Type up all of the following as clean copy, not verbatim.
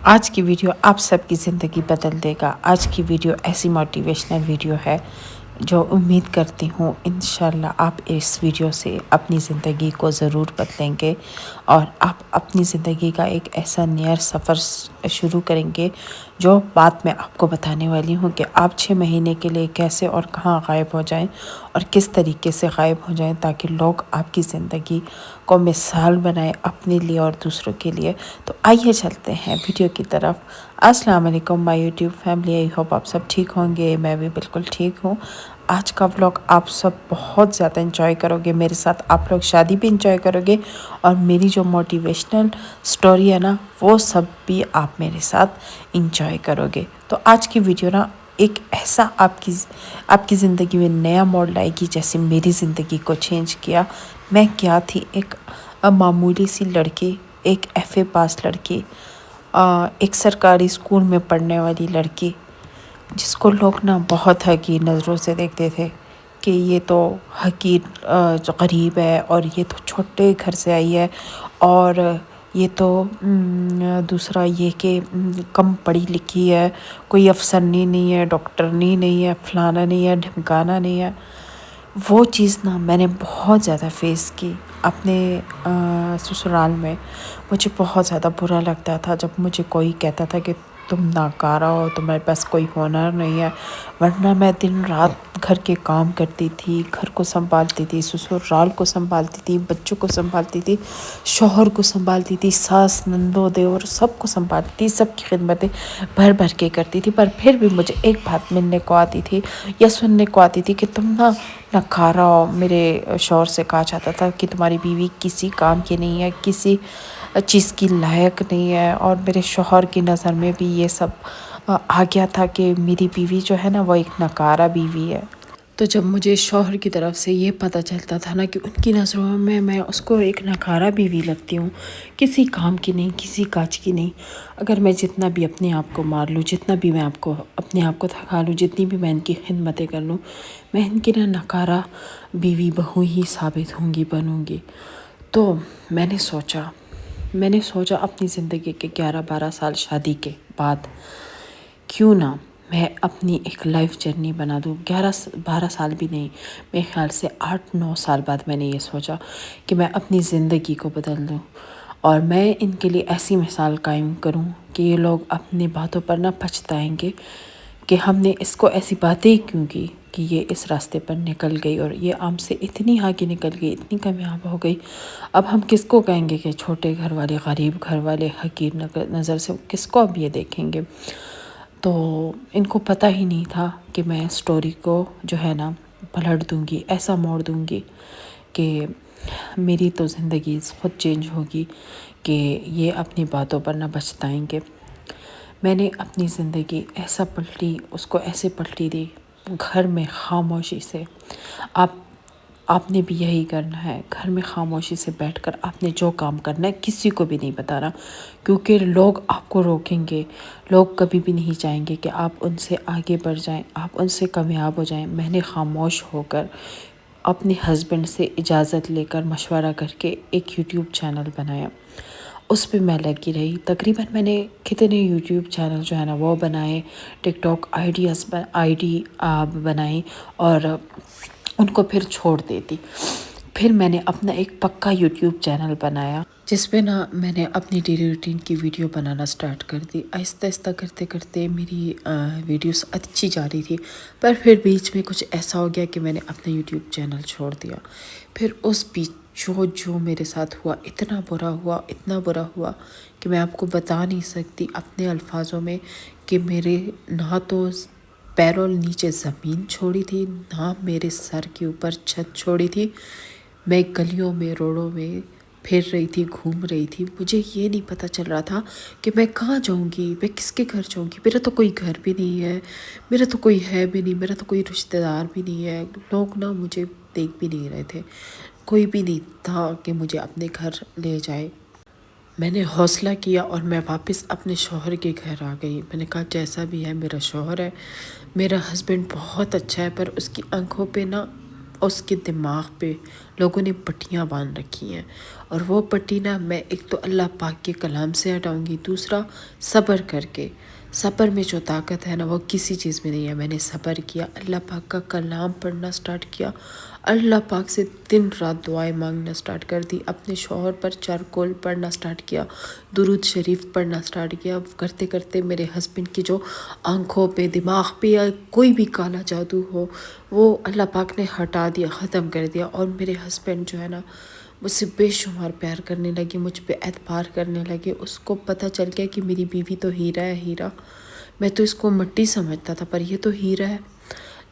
آج کی ویڈیو آپ سب کی زندگی بدل دے گا۔ آج کی ویڈیو ایسی موٹیویشنل ویڈیو ہے جو امید کرتی ہوں انشاءاللہ آپ اس ویڈیو سے اپنی زندگی کو ضرور بدلیں گے اور آپ اپنی زندگی کا ایک ایسا نیا سفر شروع کریں گے جو بات میں آپ کو بتانے والی ہوں کہ آپ 6 مہینے کے لیے کیسے اور کہاں غائب ہو جائیں اور کس طریقے سے غائب ہو جائیں تاکہ لوگ آپ کی زندگی کو مثال بنائیں اپنے لیے اور دوسروں کے لیے۔ تو آئیے چلتے ہیں ویڈیو کی طرف۔ السلام علیکم مائی یوٹیوب فیملی، آئی ہوپ آپ سب ٹھیک ہوں گے، میں بھی بالکل ٹھیک ہوں۔ آج کا ولاگ آپ سب بہت زیادہ انجوائے کرو گے، میرے ساتھ آپ لوگ شادی بھی انجوائے کرو گے اور میری جو موٹیویشنل سٹوری ہے نا وہ سب بھی آپ میرے ساتھ انجوائے کرو گے۔ تو آج کی ویڈیو نا ایک ایسا آپ کی زندگی میں نیا موڑ لائے گی جیسے میری زندگی کو چینج کیا۔ میں کیا تھی، ایک معمولی سی لڑکی، ایک ایف اے پاس لڑکی، ایک سرکاری اسکول میں پڑھنے والی لڑکی جس کو لوگ نا بہت حقیر نظروں سے دیکھتے تھے کہ یہ تو حقیر غریب ہے اور یہ تو چھوٹے گھر سے آئی ہے اور یہ تو دوسرا یہ کہ کم پڑھی لکھی ہے، کوئی افسرنی نہیں ہے، ڈاکٹرنی نہیں ہے، فلانا نہیں ہے، ڈھمکانا نہیں ہے۔ وہ چیز نا میں نے بہت زیادہ فیس کی اپنے سسرال میں۔ مجھے بہت زیادہ برا لگتا تھا جب مجھے کوئی کہتا تھا کہ تم ناکارہ ہو، تمہارے پاس کوئی ہنر نہیں ہے، ورنہ میں دن رات گھر کے کام کرتی تھی، گھر کو سنبھالتی تھی، سسرال کو سنبھالتی تھی، بچوں کو سنبھالتی تھی، شوہر کو سنبھالتی تھی، ساس نندو دیور سب کو سنبھالتی تھی، سب کی خدمتیں بھر بھر کے کرتی تھی۔ پر پھر بھی مجھے ایک بات ملنے کو آتی تھی یا سننے کو آتی تھی کہ تم نا ناکارہ ہو۔ میرے شوہر سے کہا جاتا تھا کہ تمہاری بیوی کسی کام کی نہیں ہے، کسی چیز کی لائق نہیں ہے، اور میرے شوہر کی نظر میں بھی یہ سب آ گیا تھا کہ میری بیوی جو ہے نا وہ ایک ناکارہ بیوی ہے۔ تو جب مجھے شوہر کی طرف سے یہ پتہ چلتا تھا نا کہ ان کی نظروں میں اس کو ایک ناکارہ بیوی لگتی ہوں، کسی کام کی نہیں، کسی کاج کی نہیں، اگر میں جتنا بھی اپنے آپ کو مار لوں، جتنا بھی میں اپنے آپ کو تھکا لوں، جتنی بھی میں ان کی خدمتیں کر لوں، میں ان کی ناکارہ بیوی بہو ہی ثابت بنوں گی۔ تو میں نے سوچا اپنی زندگی کے 11-12 سال شادی کے بعد کیوں نہ میں اپنی ایک لائف جرنی بنا دوں۔ 11-12 سال بھی نہیں، میرے خیال سے 8-9 سال بعد میں نے یہ سوچا کہ میں اپنی زندگی کو بدل دوں اور میں ان کے لیے ایسی مثال قائم کروں کہ یہ لوگ اپنی باتوں پر نہ پچھتائیں گے کہ ہم نے اس کو ایسی باتیں کیوں کی کہ یہ اس راستے پر نکل گئی اور یہ ہم سے اتنی آگے نکل گئی، اتنی کامیاب ہو گئی۔ اب ہم کس کو کہیں گے کہ چھوٹے گھر والے، غریب گھر والے، حقیر نظر سے کس کو اب یہ دیکھیں گے؟ تو ان کو پتہ ہی نہیں تھا کہ میں سٹوری کو جو ہے نا پلٹ دوں گی، ایسا موڑ دوں گی کہ میری تو زندگی خود چینج ہوگی کہ یہ اپنی باتوں پر نہ پچھتائیں گے۔ میں نے اپنی زندگی ایسا پلٹی، اس کو ایسے پلٹی دی گھر میں خاموشی سے۔ آپ نے بھی یہی کرنا ہے، گھر میں خاموشی سے بیٹھ کر آپ نے جو کام کرنا ہے کسی کو بھی نہیں بتانا، کیونکہ لوگ آپ کو روکیں گے، لوگ کبھی بھی نہیں چاہیں گے کہ آپ ان سے آگے بڑھ جائیں، آپ ان سے کامیاب ہو جائیں۔ میں نے خاموش ہو کر اپنے ہسبینڈ سے اجازت لے کر مشورہ کر کے ایک یوٹیوب چینل بنایا، اس پہ میں لگی رہی۔ تقریباً میں نے کتنے یوٹیوب چینل جو ہے نا وہ بنائے، ٹک ٹاک آئی ڈی بنائی اور ان کو پھر چھوڑ دیتی۔ پھر میں نے اپنا ایک پکا یوٹیوب چینل بنایا جس پہ نا میں نے اپنی ڈیلی روٹین کی ویڈیو بنانا سٹارٹ کر دی۔ آہستہ آہستہ کرتے کرتے میری ویڈیوز اچھی جا رہی تھی، پر پھر بیچ میں کچھ ایسا ہو گیا کہ میں نے اپنا یوٹیوب چینل چھوڑ دیا۔ پھر اس بیچ جو میرے ساتھ ہوا، اتنا برا ہوا کہ میں آپ کو بتا نہیں سکتی اپنے الفاظوں میں کہ میرے نہ تو پیروں نیچے زمین چھوڑی تھی، نہ میرے سر کے اوپر چھت چھوڑی تھی۔ میں گلیوں میں، روڈوں میں پھر رہی تھی، گھوم رہی تھی۔ مجھے یہ نہیں پتہ چل رہا تھا کہ میں کہاں جاؤں گی، میں کس کے گھر جاؤں گی۔ میرا تو کوئی گھر بھی نہیں ہے، میرا تو کوئی ہے بھی نہیں، میرا تو کوئی رشتہ دار بھی نہیں ہے، لوگ نا مجھے دیکھ بھی نہیں رہے تھے، کوئی بھی نہیں تھا کہ مجھے اپنے گھر لے جائے۔ میں نے حوصلہ کیا اور میں واپس اپنے شوہر کے گھر آ گئی۔ میں نے کہا جیسا بھی ہے میرا شوہر ہے، میرا ہسبینڈ بہت اچھا ہے، پر اس کی آنکھوں پہ نا اس کے دماغ پہ لوگوں نے پٹیاں باندھ رکھی ہیں، اور وہ پٹی نا میں ایک تو اللہ پاک کے کلام سے ہٹاؤں گی، دوسرا صبر کر کے۔ صبر میں جو طاقت ہے نا وہ کسی چیز میں نہیں ہے۔ میں نے صبر کیا، اللہ پاک کا کلام پڑھنا سٹارٹ کیا، اللہ پاک سے دن رات دعائیں مانگنا سٹارٹ کر دی، اپنے شوہر پر چارکول پڑھنا سٹارٹ کیا، درود شریف پڑھنا سٹارٹ کیا۔ کرتے کرتے میرے ہسبینڈ کی جو آنکھوں پہ، دماغ پہ یا کوئی بھی کالا جادو ہو وہ اللہ پاک نے ہٹا دیا، ختم کر دیا، اور میرے ہسبینڈ جو ہے نا مجھ سے بے شمار پیار کرنے لگے، مجھ پہ اعتبار کرنے لگے۔ اس کو پتہ چل گیا کہ میری بیوی تو ہیرا ہے، ہیرا۔ میں تو اس کو مٹی سمجھتا تھا، پر یہ تو ہیرا ہے،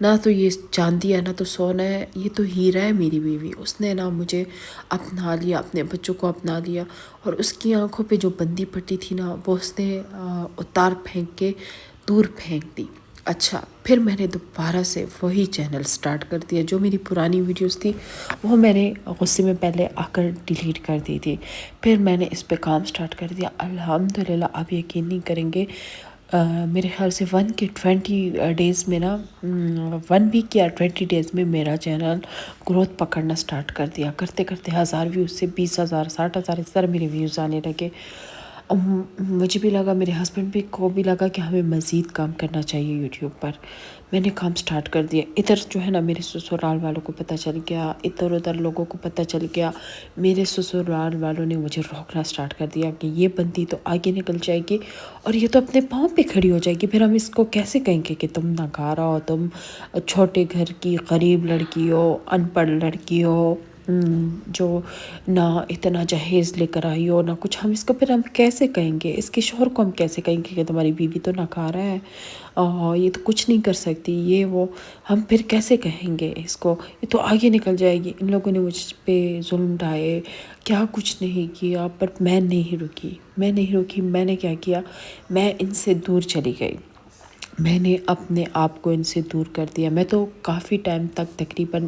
نہ تو یہ چاندی ہے نہ تو سونا ہے، یہ تو ہیرا ہے میری بیوی۔ اس نے نا مجھے اپنا لیا، اپنے بچوں کو اپنا لیا، اور اس کی آنکھوں پہ جو بندی پٹی تھی نا وہ اس نے اتار پھینک کے دور پھینک دی۔ اچھا، پھر میں نے دوبارہ سے وہی چینل سٹارٹ کر دیا، جو میری پرانی ویڈیوز تھی وہ میں نے غصے میں پہلے آ کر ڈیلیٹ کر دی تھی۔ پھر میں نے اس پہ کام سٹارٹ کر دیا، الحمدللہ۔ آپ یقین نہیں کریں گے، میرے خیال سے 1 کے 20 ڈیز میں نا 1 ویک یا 20 ڈیز میں میرا چینل گروتھ پکڑنا سٹارٹ کر دیا۔ کرتے کرتے 1000 ویوز سے 20,000 60,000 اس طرح میرے ویوز آنے لگے۔ مجھے بھی لگا، میرے ہسبینڈ بھی کو بھی لگا کہ ہمیں مزید کام کرنا چاہیے یوٹیوب پر۔ میں نے کام سٹارٹ کر دیا۔ ادھر جو ہے نا میرے سسرال والوں کو پتہ چل گیا، ادھر ادھر لوگوں کو پتہ چل گیا۔ میرے سسرال والوں نے مجھے روکنا سٹارٹ کر دیا کہ یہ بندی تو آگے نکل جائے گی اور یہ تو اپنے پاؤں پہ کھڑی ہو جائے گی، پھر ہم اس کو کیسے کہیں گے کہ تم ناکارہ ہو، تم چھوٹے گھر کی غریب لڑکی ہو، ان پڑھ لڑکی ہو، جو نہ اتنا جہیز لے کر آئی ہو نہ کچھ۔ ہم اس کو پھر ہم کیسے کہیں گے، اس کے شوہر کو ہم کیسے کہیں گے کہ تمہاری بیوی تو ناکارہ ہے، یہ تو کچھ نہیں کر سکتی، یہ وہ۔ ہم پھر کیسے کہیں گے اس کو، یہ تو آگے نکل جائے گی۔ ان لوگوں نے مجھ پہ ظلم ڈھائے، کیا کچھ نہیں کیا، پر میں نہیں رکی۔ میں نے کیا کیا، میں ان سے دور چلی گئی۔ میں نے اپنے آپ کو ان سے دور کر دیا۔ میں تو کافی ٹائم تک، تقریباً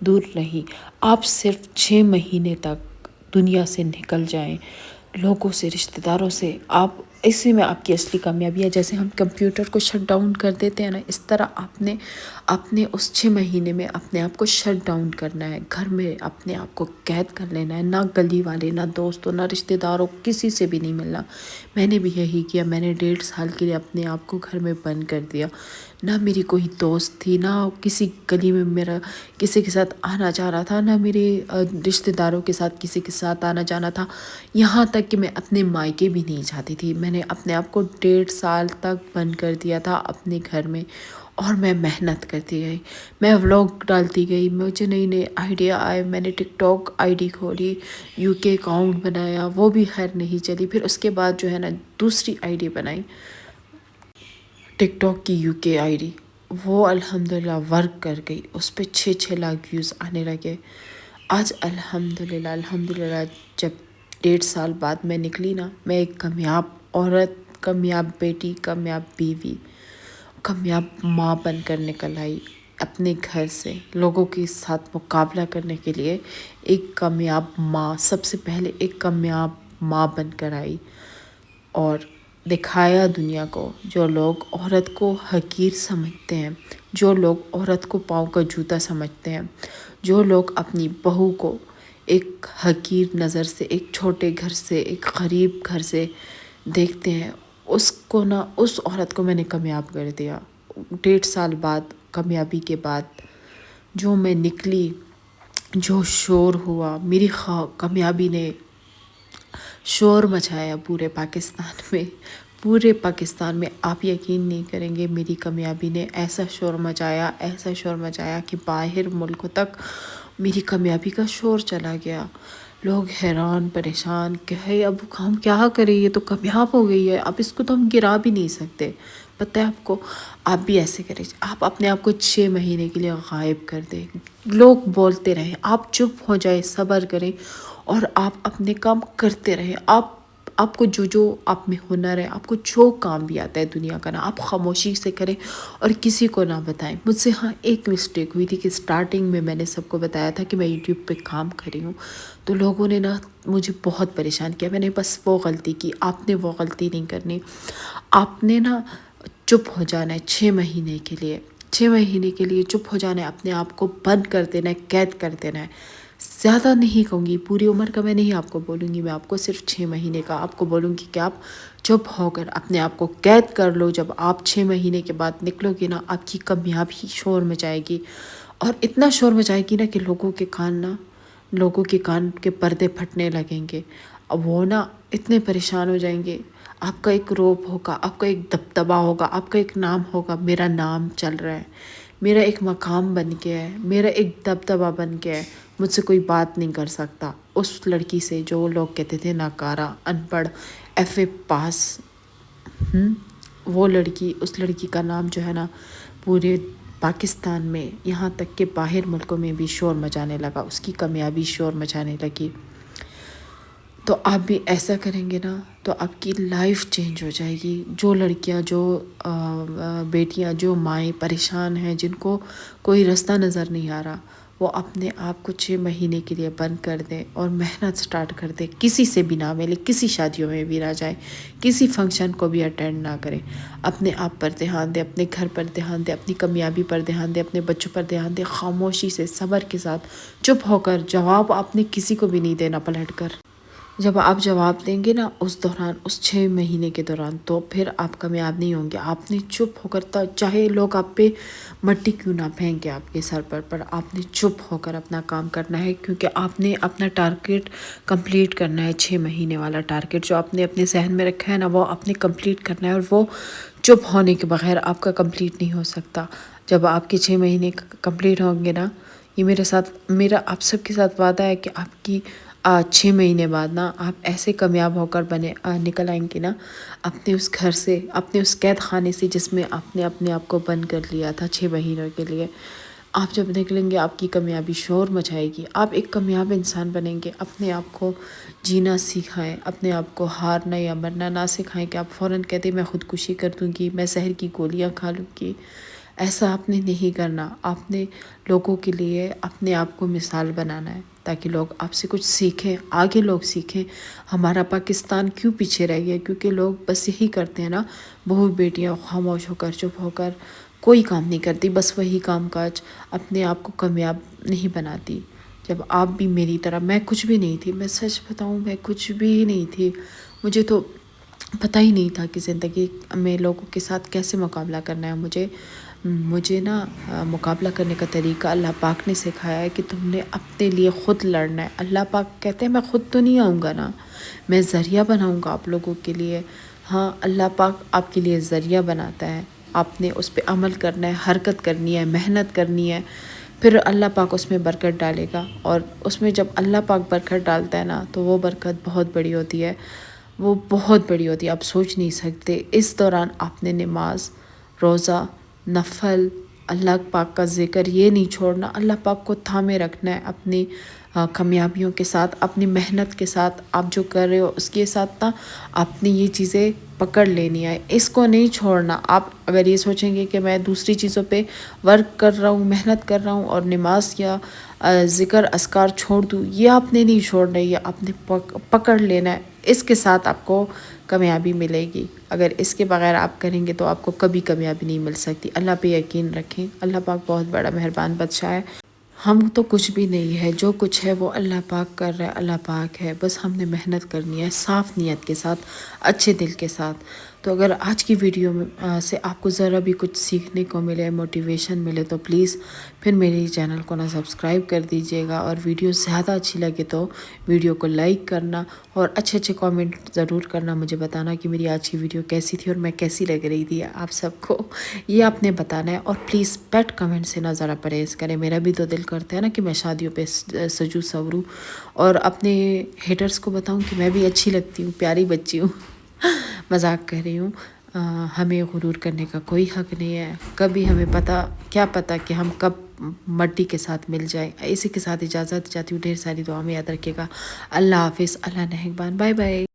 دور رہی۔ آپ صرف 6 مہینے تک دنیا سے نکل جائیں، لوگوں سے، رشتہ داروں سے، آپ اسی میں آپ کی اصلی کامیابی ہے۔ جیسے ہم کمپیوٹر کو شٹ ڈاؤن کر دیتے ہیں نا، اس طرح آپ نے اس 6 مہینے میں اپنے آپ کو شٹ ڈاؤن کرنا ہے، گھر میں اپنے آپ کو قید کر لینا ہے، نہ گلی والے، نہ دوستوں، نہ رشتہ داروں، کسی سے بھی نہیں ملنا۔ میں نے بھی یہی کیا، میں نے 1.5 سال کے لیے اپنے آپ کو گھر میں بند کر دیا۔ نہ میری کوئی دوست تھی، نہ کسی گلی میں میرا کسی کے ساتھ آنا جانا تھا، نہ میرے رشتہ داروں کے ساتھ کسی کے ساتھ آنا جانا تھا، یہاں تک کہ میں اپنے مائکے بھی نہیں جاتی تھی۔ میں نے اپنے آپ کو 1.5 سال تک بند کر دیا تھا اپنے گھر میں، اور میں محنت کرتی گئی، میں ولاگ ڈالتی گئی، مجھے نئی نئی آئیڈیا آئے۔ میں نے ٹک ٹاک ID کھولی، UK اکاؤنٹ بنایا، وہ بھی خیر نہیں چلی۔ پھر اس کے بعد جو ہے نا دوسری ID بنائی، ٹک ٹاک کی UK ID، وہ الحمدللہ ورک کر گئی، اس پہ 6 لاکھ ویوز آنے لگے۔ آج الحمدللہ جب 1.5 سال بعد میں نکلی نا، میں ایک کامیاب عورت، کامیاب بیٹی، کامیاب بیوی، کامیاب ماں بن کر نکل آئی اپنے گھر سے، لوگوں کے ساتھ مقابلہ کرنے کے لیے ایک کامیاب ماں، سب سے پہلے ایک کامیاب ماں بن کر آئی، اور دکھایا دنیا کو۔ جو لوگ عورت کو حقیر سمجھتے ہیں، جو لوگ عورت کو پاؤں کا جوتا سمجھتے ہیں، جو لوگ اپنی بہو کو ایک حقیر نظر سے، ایک چھوٹے گھر سے، ایک غریب گھر سے دیکھتے ہیں، اس عورت کو میں نے کامیاب کر دیا۔ 1.5 سال بعد، کامیابی کے بعد جو میں نکلی، جو شور ہوا، میری کامیابی نے شور مچایا پورے پاکستان میں۔ آپ یقین نہیں کریں گے، میری کامیابی نے ایسا شور مچایا کہ باہر ملکوں تک میری کامیابی کا شور چلا گیا۔ لوگ حیران پریشان کہ ہے اب ہم کیا کریں، یہ تو کامیاب ہو گئی ہے، اب اس کو تو ہم گرا بھی نہیں سکتے۔ پتہ ہے آپ کو، آپ بھی ایسے کریں، آپ اپنے آپ کو 6 مہینے کے لیے غائب کر دیں، لوگ بولتے رہیں، آپ چپ ہو جائیں، صبر کریں، اور آپ اپنے کام کرتے رہیں۔ آپ کو جو آپ میں ہنر ہے، آپ کو جو کام بھی آتا ہے دنیا کا نا، آپ خاموشی سے کریں اور کسی کو نہ بتائیں۔ مجھ سے ایک مسٹیک ہوئی تھی کہ سٹارٹنگ میں نے سب کو بتایا تھا کہ میں یوٹیوب پہ کام کر رہی ہوں، تو لوگوں نے مجھے بہت پریشان کیا۔ میں نے بس وہ غلطی کی، آپ نے وہ غلطی نہیں کرنی۔ آپ نے چپ ہو جانا ہے 6 مہینے کے لیے، 6 مہینے کے لیے چپ ہو جانا ہے، اپنے آپ کو بند کر دینا ہے، قید کر دینا ہے۔ زیادہ نہیں کہوں گی، پوری عمر کا میں نہیں آپ کو بولوں گی، میں آپ کو صرف 6 مہینے کا آپ کو بولوں گی کہ آپ چپ ہو کر اپنے آپ کو قید کر لو۔ جب آپ 6 مہینے کے بعد نکلو گے نا، آپ کی کامیابی شور مچائے گی، اور اتنا شور مچائے گی نا کہ لوگوں کے کان کے پردے پھٹنے لگیں گے۔ اب وہ نا اتنے پریشان ہو جائیں گے۔ آپ کا ایک روپ ہوگا، آپ کا ایک دبدبہ ہوگا، آپ کا ایک نام ہوگا، میرا نام چل رہا ہے، میرا ایک مقام بن گیا ہے، میرا ایک دبدبہ بن گیا ہے، مجھ سے کوئی بات نہیں کر سکتا۔ اس لڑکی سے جو لوگ کہتے تھے ناکارہ، ان پڑھ، ایف اے پاس، وہ لڑکی، اس لڑکی کا نام جو ہے نا پورے پاکستان میں، یہاں تک کہ باہر ملکوں میں بھی شور مچانے لگا، اس کی کامیابی شور مچانے لگی۔ تو آپ بھی ایسا کریں گے نا تو آپ کی لائف چینج ہو جائے گی۔ جو لڑکیاں، جو بیٹیاں، جو مائیں پریشان ہیں، جن کو کوئی رستہ نظر نہیں آ رہا، وہ اپنے آپ کو 6 مہینے کے لیے بند کر دیں اور محنت سٹارٹ کر دیں۔ کسی سے بھی نہ ملے، کسی شادیوں میں بھی نہ جائیں، کسی فنکشن کو بھی اٹینڈ نہ کریں، اپنے آپ پر دھیان دیں، اپنے گھر پر دھیان دیں، اپنی کامیابی پر دھیان دیں، اپنے بچوں پر دھیان دیں، خاموشی سے، صبر کے ساتھ، چپ ہو کر۔ جواب آپ نے کسی کو بھی نہیں دینا پلٹ کر۔ جب آپ جواب دیں گے نا اس دوران، اس 6 مہینے کے دوران، تو پھر آپ کامیاب نہیں ہوں گے۔ آپ نے چپ ہو کر، چاہے لوگ آپ پہ مٹی کیوں نہ پھینکے آپ کے سر پر آپ نے چپ ہو کر اپنا کام کرنا ہے، کیونکہ آپ نے اپنا ٹارگیٹ کمپلیٹ کرنا ہے۔ 6 مہینے والا ٹارگیٹ جو آپ نے اپنے ذہن میں رکھا ہے نا، وہ آپ نے کمپلیٹ کرنا ہے، اور وہ چپ ہونے کے بغیر آپ کا کمپلیٹ نہیں ہو سکتا۔ جب آپ کے 6 مہینے کمپلیٹ ہوں گے نا، یہ میرا آپ سب کے ساتھ وعدہ ہے کہ آپ کی 6 مہینے بعد نا آپ ایسے کامیاب ہو کر نکل آئیں گے نا اپنے اس گھر سے، اپنے اس قید خانے سے جس میں آپ نے اپنے آپ کو بند کر لیا تھا 6 مہینوں کے لیے۔ آپ جب نکلیں گے، آپ کی کامیابی شور مچائے گی، آپ ایک کامیاب انسان بنیں گے۔ اپنے آپ کو جینا سکھائیں، اپنے آپ کو ہارنا یا مرنا نہ سکھائیں کہ آپ فوراً کہتے میں خودکشی کر دوں گی، میں زہر کی گولیاں کھا لوں گی۔ ایسا آپ نے نہیں کرنا۔ آپ نے لوگوں کے لیے اپنے آپ کو مثال بنانا ہے، تاکہ لوگ آپ سے کچھ سیکھیں، آگے لوگ سیکھیں۔ ہمارا پاکستان کیوں پیچھے رہ گیا؟ کیونکہ لوگ بس یہی کرتے ہیں نا، بہو بیٹیاں خاموش ہو کر، چپ ہو کر کوئی کام نہیں کرتی، بس وہی کام کاج، اپنے آپ کو کامیاب نہیں بناتی۔ جب آپ بھی میری طرح، میں کچھ بھی نہیں تھی، میں سچ بتاؤں، میں کچھ بھی نہیں تھی، مجھے تو پتہ ہی نہیں تھا کہ زندگی میں لوگوں کے ساتھ کیسے مقابلہ کرنا ہے۔ مجھے نا مقابلہ کرنے کا طریقہ اللہ پاک نے سکھایا ہے کہ تم نے اپنے لیے خود لڑنا ہے۔ اللہ پاک کہتے ہیں میں خود تو نہیں آؤں گا نا، میں ذریعہ بناؤں گا آپ لوگوں کے لیے۔ ہاں، اللہ پاک آپ کے لیے ذریعہ بناتا ہے، آپ نے اس پہ عمل کرنا ہے، حرکت کرنی ہے، محنت کرنی ہے، پھر اللہ پاک اس میں برکت ڈالے گا۔ اور اس میں جب اللہ پاک برکت ڈالتا ہے نا، تو وہ برکت بہت بڑی ہوتی ہے، وہ بہت بڑی ہوتی ہے، آپ سوچ نہیں سکتے۔ اس دوران آپ نے نماز، روزہ، نفل، اللہ پاک کا ذکر یہ نہیں چھوڑنا، اللہ پاک کو تھامے رکھنا ہے اپنی کامیابیوں کے ساتھ، اپنی محنت کے ساتھ، آپ جو کر رہے ہو اس کے ساتھ نا آپ نے یہ چیزیں پکڑ لینی ہے، اس کو نہیں چھوڑنا۔ آپ اگر یہ سوچیں گے کہ میں دوسری چیزوں پہ ورک کر رہا ہوں، محنت کر رہا ہوں، اور نماز یا ذکر اذکار چھوڑ دوں، یہ آپ نے نہیں چھوڑنا ہے، یہ آپ نے پکڑ لینا ہے، اس کے ساتھ آپ کو کامیابی ملے گی۔ اگر اس کے بغیر آپ کریں گے تو آپ کو کبھی کامیابی نہیں مل سکتی۔ اللہ پہ یقین رکھیں، اللہ پاک بہت بڑا مہربان بادشاہ ہے۔ ہم تو کچھ بھی نہیں ہے، جو کچھ ہے وہ اللہ پاک کر رہا ہے، اللہ پاک ہے، بس ہم نے محنت کرنی ہے صاف نیت کے ساتھ، اچھے دل کے ساتھ۔ تو اگر آج کی ویڈیو میں سے آپ کو ذرا بھی کچھ سیکھنے کو ملے، موٹیویشن ملے، تو پلیز پھر میرے چینل کو نا سبسکرائب کر دیجئے گا، اور ویڈیو زیادہ اچھی لگے تو ویڈیو کو لائک کرنا، اور اچھے کامنٹ ضرور کرنا، مجھے بتانا کہ میری آج کی ویڈیو کیسی تھی اور میں کیسی لگ رہی تھی آپ سب کو، یہ آپ نے بتانا ہے۔ اور پلیز بیڈ کمنٹ سے نہ ذرا پرہیز کریں، میرا بھی تو دل کرتا ہے نا کہ میں شادیوں پہ سجوں سوروں، اور اپنے ہیٹرز کو بتاؤں کہ میں بھی اچھی لگتی ہوں، پیاری بچی ہوں۔ مذاق کر رہی ہوں۔ ہمیں غرور کرنے کا کوئی حق نہیں ہے، کبھی ہمیں کیا پتہ کہ ہم کب مٹی کے ساتھ مل جائیں۔ اسی کے ساتھ اجازت چاہتی ہوں، ڈھیر ساری دعا میں یاد رکھیے گا۔ اللہ حافظ، اللہ نگہبان، بائے بائے۔